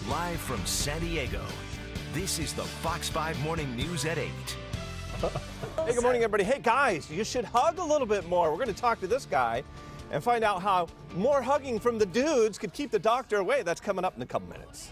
Live from San Diego, this is the Fox 5 Morning News at 8. Hey, good morning, everybody. Hey, guys, you should hug a little bit more. We're going to talk to this guy and find out how more hugging from the dudes could keep the doctor away. That's coming up in a couple minutes.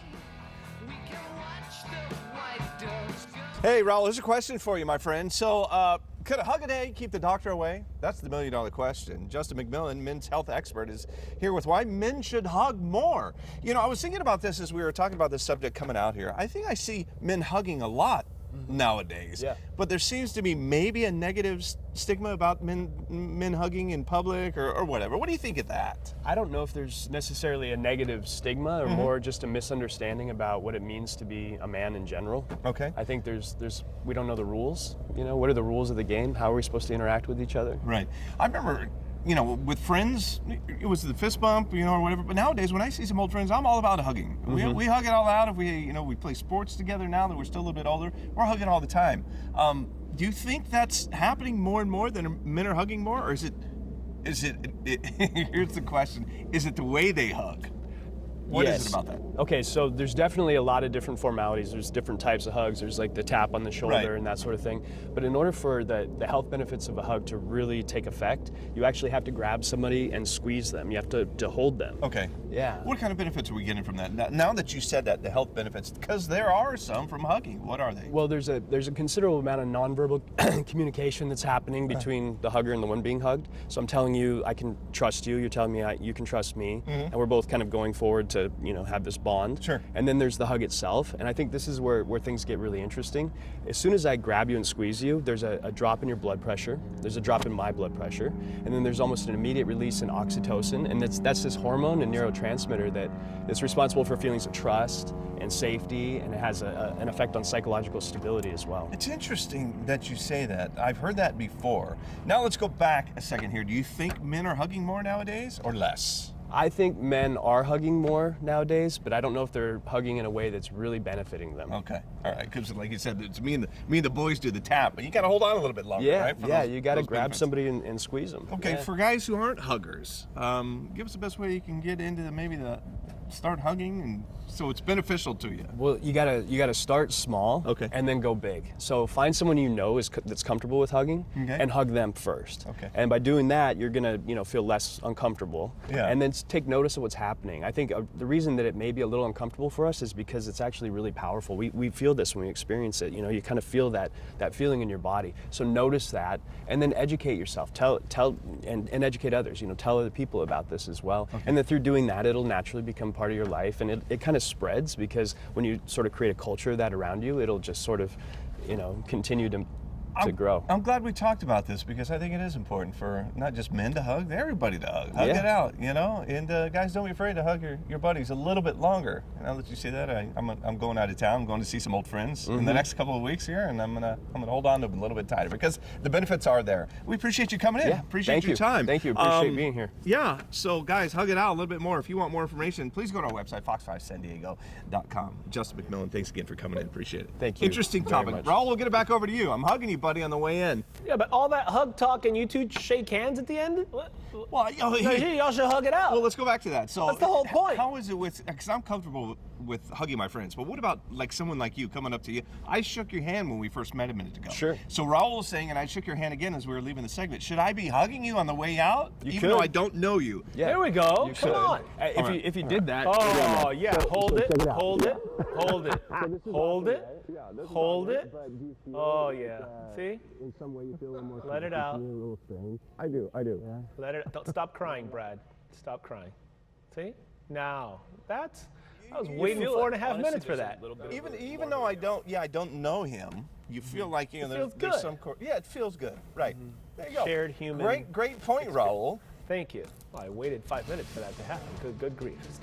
Hey, Raul, here's a question for you, my friend. So, could a hug a day keep the doctor away? That's the million-dollar question. Justin McMillen, men's health expert, is here with why men should hug more. You know, I was thinking about this as we were talking about this subject coming out here. I think I see men hugging a lot nowadays. Yeah. But there seems to be maybe a negative stigma about men hugging in public or whatever. What do you think of that? I don't know if there's necessarily a negative stigma or more just a misunderstanding about what it means to be a man in general. Okay. I think we don't know the rules. You know, what are the rules of the game? How are we supposed to interact with each other? Right. I remember, you know, with friends, it was the fist bump, you know, or whatever. But nowadays, when I see some old friends, I'm all about hugging. We hug it all out. If we play sports together now that we're still a little bit older, we're hugging all the time. Do you think that's happening more and more, than men are hugging more? Or is it here's the question, is it the way they hug? What is it about that? Okay, so there's definitely a lot of different formalities. There's different types of hugs. There's like the tap on the shoulder and that sort of thing. But in order for the health benefits of a hug to really take effect, you actually have to grab somebody and squeeze them. You have to hold them. Okay. Yeah. What kind of benefits are we getting from that? Now that you said that, the health benefits, because there are some from hugging. What are they? Well, there's a considerable amount of nonverbal communication that's happening between the hugger and the one being hugged. So I'm telling you, I can trust you. You're telling me you can trust me, and we're both kind of going forward to have this bond. Sure. And then there's the hug itself, and I think this is where things get really interesting. As soon as I grab you and squeeze you, there's a drop in your blood pressure. There's a drop in my blood pressure, and then there's almost an immediate release in oxytocin, and that's this hormone and neurotransmitter that's responsible for feelings of trust and safety, and it has an effect on psychological stability as well. It's interesting that you say that. I've heard that before. Now let's go back a second here. Do you think men are hugging more nowadays or less? I think men are hugging more nowadays, but I don't know if they're hugging in a way that's really benefiting them. Okay, all right, because like you said, it's me and the boys do the tap, but you got to hold on a little bit longer, right? You got to grab somebody and squeeze them. Okay, for guys who aren't huggers, give us the best way you can get into start hugging, and so it's beneficial to you. Well, you gotta start small, okay, and then go big. So find someone that's comfortable with hugging, and hug them first. Okay. And by doing that, you're gonna feel less uncomfortable. Yeah. And then take notice of what's happening. I think the reason that it may be a little uncomfortable for us is because it's actually really powerful. We feel this when we experience it. You kind of feel that feeling in your body. So notice that, and then educate yourself. Tell and educate others. Tell other people about this as well. Okay. And then through doing that, it'll naturally become part of your life, and it kind of spreads, because when you sort of create a culture of that around you, it'll just sort of continue to grow. I'm glad we talked about this, because I think it is important for not just men to hug, everybody to hug. Hug it out, and guys, don't be afraid to hug your buddies a little bit longer. Now that you say that, I'm going out of town. I'm going to see some old friends in the next couple of weeks here, and I'm gonna hold on to them a little bit tighter, because the benefits are there. We appreciate you coming in. Yeah, appreciate your time. Thank you. Appreciate being here. Yeah. So guys, hug it out a little bit more. If you want more information, please go to our website, fox5sandiego.com. Justin McMillen, thanks again for coming in. Appreciate it. Thank you. Interesting topic. Raul, we'll get it back over to you. I'm hugging you, buddy, on the way in. Yeah, but all that hug talk and you two shake hands at the end? What? Well, y'all should hug it out. Well, let's go back to that. So that's the whole point. How is it because I'm comfortable with hugging my friends, but what about like someone like you coming up to you? I shook your hand when we first met a minute ago. Sure. So Raul was saying, and I shook your hand again as we were leaving the segment, should I be hugging you on the way out? Even though I don't know you? Yeah. There we go. Come on. If you did that. Oh, yeah. Hold it. Hold it. Hold it. Hold it. Hold it. Oh, yeah. See? In some way you feel a little more. Let it out. A little strange. I do. Yeah. Let it. Don't stop crying, Brad. Stop crying. See? Now, I was waiting 4.5 minutes for that. Even though I don't know him, you feel like there's some. Yeah, it feels good. Right. There you go. Shared human. Great point, Raul. Thank you. Well, I waited 5 minutes for that to happen. Good grief.